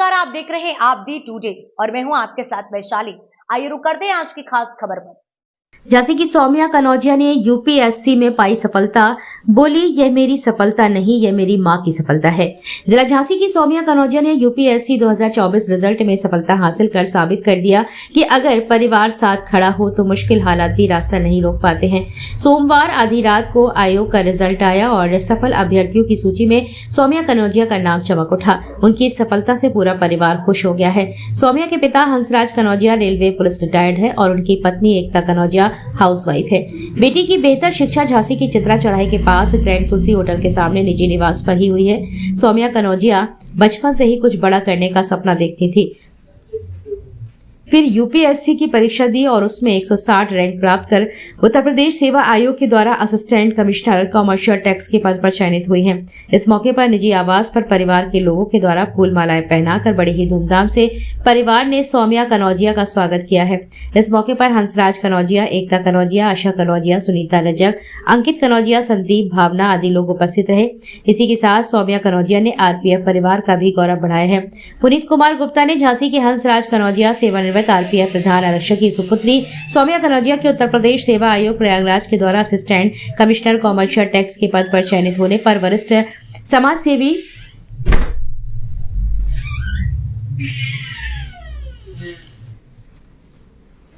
नमस्कार, आप देख रहे हैं आप दी टुडे और मैं हूं आपके साथ वैशाली। आइए रुक करते हैं आज की खास खबर पर। जैसे कि सौम्या कनौजिया ने यूपीएससी में पाई सफलता, बोली यह मेरी सफलता नहीं, यह मेरी मां की सफलता है। जिला झांसी की सौम्या कनौजिया ने यूपीएससी 2024 रिजल्ट में सफलता हासिल कर साबित कर दिया कि अगर परिवार साथ खड़ा हो तो मुश्किल हालात भी रास्ता नहीं रोक पाते हैं। सोमवार आधी रात को आयोग का रिजल्ट आया और सफल अभ्यर्थियों की सूची में सौम्या कनौजिया का नाम चमक उठा। उनकी इस सफलता से पूरा परिवार खुश हो गया है। सौम्या के पिता Hansraj Kanaujia railway police retired है और उनकी पत्नी एकता कनौजिया हाउसवाइफ है। बेटी की बेहतर शिक्षा झांसी की चित्रा चौराहे के पास ग्रैंड तुलसी होटल के सामने निजी निवास पर ही हुई है। सौम्या कनौजिया बचपन से ही कुछ बड़ा करने का सपना देखती थी, फिर यूपीएससी की परीक्षा दी और उसमें 160 रैंक प्राप्त कर उत्तर प्रदेश सेवा आयोग के द्वारा असिस्टेंट कमिश्नर कमर्शियल टैक्स के पद पर चयनित हुई हैं। इस मौके पर निजी आवास पर परिवार के लोगों के द्वारा फूल मालाएं पहनाकर बड़े ही धूमधाम से परिवार ने सौम्या कनौजिया का स्वागत किया है। इस मौके पर हंसराज कनौजिया, एकता कनौजिया, आशा कनौजिया, सुनीता रजक, अंकित कनौजिया, संदीप, भावना आदि लोग उपस्थित रहे। इसी के साथ सौम्या कनौजिया ने आरपीएफ परिवार का भी गौरव बढ़ाया है। पुनीत कुमार गुप्ता ने झांसी के हंसराज कनौजिया, सेवानिवृत्त आरपीएफ प्रधान आरक्षक की सुपुत्री सौम्या कनौजिया के उत्तर प्रदेश सेवा आयोग प्रयागराज के द्वारा असिस्टेंट कमिश्नर कमर्शियल टैक्स के पद पर चयनित होने पर वरिष्ठ समाज सेवी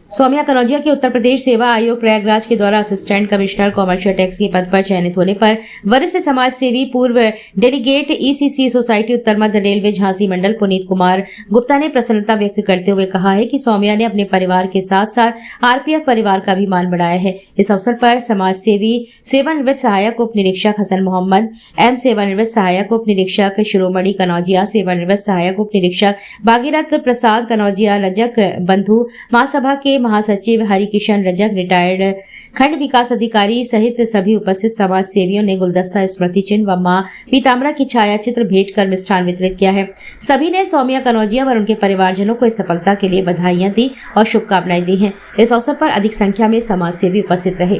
सौम्या कनौजिया के उत्तर प्रदेश सेवा आयोग प्रयागराज के द्वारा असिस्टेंट कमिश्नर कमर्शियल टैक्स के पद पर चयनित होने पर वरिष्ठ समाज सेवी पूर्व डेलीगेट ईसीसी सोसाइटी उत्तर मध्य रेलवे झांसी मंडल पुनीत कुमार गुप्ता ने प्रसन्नता व्यक्त करते हुए कहा है कि सौम्या ने अपने परिवार के साथ साथ आरपीएफ परिवार का भी मान बढ़ाया है। इस अवसर पर समाज सेवी सेवानिवृत्त सहायक उप निरीक्षक हसन मोहम्मद एम, सेवानिवृत्त सहायक उप निरीक्षक शिरोमणि कनौजिया, सेवानिवृत्त सहायक उप निरीक्षक भागीरथ प्रसाद कनौजिया, रजक बंधु महासभा के महासचिव हरिकिशन रजक, रिटायर्ड खंड विकास अधिकारी सहित सभी उपस्थित समाज सेवियों ने गुलदस्ता, स्मृति चिन्ह व मां पीताम्बरा की छाया चित्र भेंट कर मिष्ठान वितरित किया है। सभी ने सौम्या कनौजिया और उनके परिवारजनों को इस सफलता के लिए बधाइयां दी और शुभकामनाएं दी हैं। इस अवसर पर अधिक संख्या में समाज सेवी उपस्थित रहे।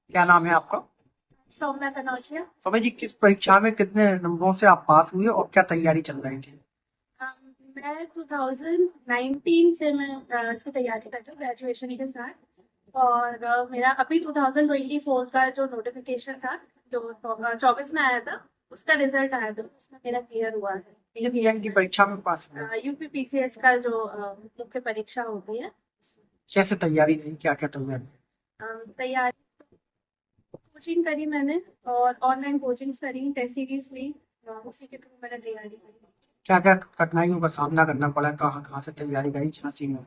क्या नाम है आपका? सौम्या कनौजिया। सौम्या जी, किस परीक्षा में कितने नंबरों से आप पास हुए और क्या तैयारी चल रही थी? मैं 2019 से मैं इसकी तैयारी करती हूँ ग्रेजुएशन के साथ और मेरा अभी 2024 का जो नोटिफिकेशन था जो 24 में आया था उसका रिजल्ट आया था, उसमें मेरा क्लियर हुआ है। कितनी रैंक की परीक्षा में पास हुए? यूपीपीसीएस का जो मुख्य परीक्षा होती है। कैसे तैयारी रही, क्या क्या तैयारी? तैयारी कोचिंग करी मैंने और ऑनलाइन कोचिंग करी, टेस्ट सीरीज ली, उसी के थ्रू मैंने तैयारी करी। क्या क्या कठिनाइयों का सामना करना पड़ा, कहाँ कहाँ से तैयारी करी झांसी में?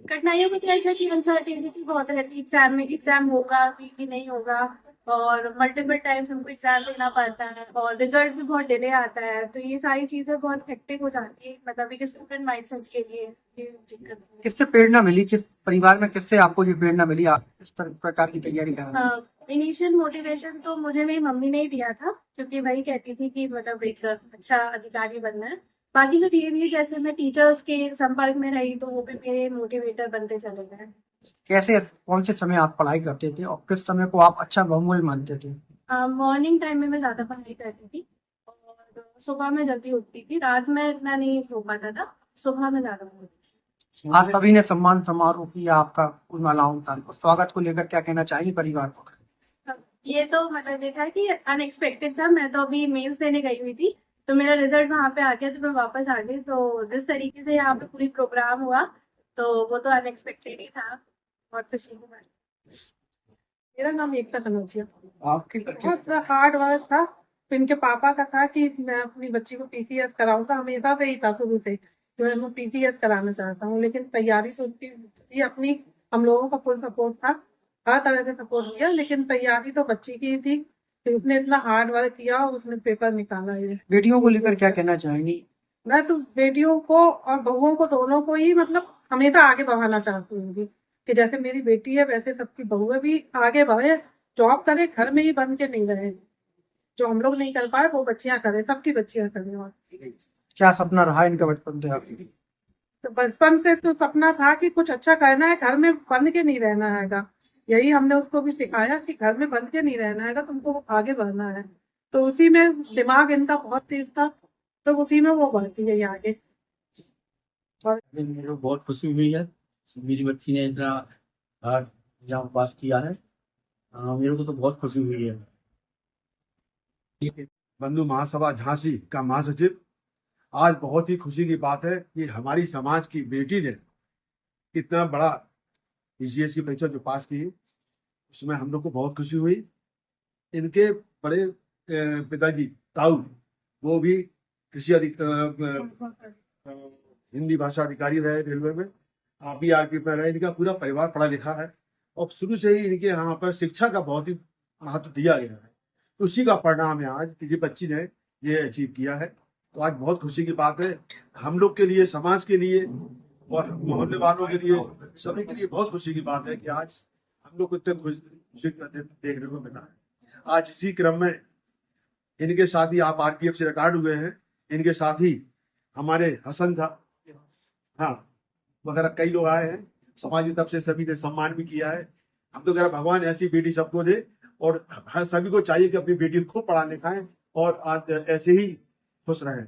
कठिनाइयों को तो ऐसा कि अनसर्टेनिटी बहुत रहती है एग्जाम में, एग्जाम होगा कि नहीं होगा और मल्टीपल टाइम्स हमको एग्जाम देना पड़ता है और रिजल्ट भी बहुत डिले आता है, तो ये सारी चीजें बहुत हेक्टिक हो जाती है, मतलब एक स्टूडेंट माइंडसेट के लिए ये दिक्कत है। किससे प्रेरणा मिली, किस परिवार में किससे आपको ये प्रेरणा मिली आप इस प्रकार की तैयारी करना? इनिशियल मोटिवेशन तो मुझे मेरी मम्मी ने ही दिया था, क्योंकि वही कहती थी कि मतलब एक अच्छा अधिकारी बनना है। बाकी तो धीरे धीरे जैसे मैं टीचर्स के संपर्क में रही तो वो भी मेरे मोटिवेटर बनते चले गए। कैसे, कौन से समय आप पढ़ाई करते थे और किस समय को आप अच्छा बहुमूल्य मानते थे? मॉर्निंग टाइम में मैं ज्यादा पढ़ाई करती थी और सुबह में जल्दी उठती थी, रात में इतना नहीं हो पाता था, सुबह में ज्यादा उठती थी। आज सभी ने सम्मान समारोह किया आपका फूल मालाओं का, उस स्वागत को लेकर क्या कहना चाहिए परिवार को? ये तो मतलब ये था कि अनएक्सपेक्टेड था। मैं तो अभी मेंस देने गई हुई थी तो मेरा रिजल्ट वहां पे आ गया तो मैं वापस आ गई, तो जिस तरीके से यहाँ पे पूरी प्रोग्राम हुआ तो वो तो अनएक्सपेक्टेड ही था, बहुत खुशी की बात। मेरा नाम एकता कनौजिया। आपके बहुत हार्ड वर्क था, फिर इनके पापा का था कि मैं अपनी बच्ची को पीसीएस कराऊंगा, हमेशा से ही था शुरू से जो मैं पीसीएस कराना चाहता हूँ, लेकिन तैयारी तो उसकी अपनी, हम लोगों का फुल सपोर्ट था, हर तरह से सपोर्ट किया, लेकिन तैयारी तो बच्ची की थी, तो उसने इतना हार्ड वर्क किया और उसने पेपर निकाला है। बेटियों को लेकर क्या कहना चाहेंगी? मैं तो बेटियों को और बहुओं को दोनों को ही मतलब हमेशा आगे बढ़ाना चाहती हूँ कि जैसे मेरी बेटी है वैसे सबकी बहुएं भी आगे बढ़े, जॉब करे, घर में ही बन के नहीं रहे, जो हम लोग नहीं कर पाए वो बच्चियां करें, सबकी बच्चियां करें। और क्या सपना रहा इनका बचपन से आपकी? तो बचपन से तो सपना था कि कुछ अच्छा करना है, घर में बन के नहीं रहना है, यही हमने उसको भी सिखाया कि घर में बन के नहीं रहना है, तुमको आगे बढ़ना है। तो उसी में दिमाग इनका बहुत तेज था, तो उसी में वो बढ़ती गई आगे। मेरे को बहुत खुशी हुई है, मेरी बच्ची ने इतना एग्जाम पास किया है। मेरे को तो बहुत खुशी हुई है। बंधु महासभा झांसी का महासचिव, आज बहुत ही खुशी की बात है कि हमारी समाज की बेटी ने इतना बड़ा पीसीएस की परीक्षा जो पास की, उसमें हम लोग को बहुत खुशी हुई। इनके बड़े पिताजी ताऊ, वो भी कृषि हिंदी भाषा अधिकारी रहे रेलवे में, बीआरपी में रहे। इनका पूरा परिवार पढ़ा लिखा है और शुरू से ही इनके यहाँ पर शिक्षा का बहुत ही महत्व दिया गया है। उसी का परिणाम है आज कि बच्ची ने ये अचीव किया है। तो आज बहुत खुशी की बात है हम लोग के लिए, समाज के लिए और मोहल्ले वालों के लिए, सभी के लिए बहुत खुशी की बात है कि आज हम लोग को इतने खुशी देखने को मिला है। आज इसी क्रम में इनके साथ ही आप आरपीएफ से रिटायर्ड हुए हैं, इनके साथ ही हमारे हसन साहब, हाँ, वगैरह कई लोग आए हैं। समाज की तरफ से सभी ने सम्मान भी किया है। हम तो कह रहे भगवान ऐसी बेटी सबको दे और हर सभी को चाहिए कि अपनी बेटी को पढ़ाने खाएं और आज ऐसे ही खुश रहें।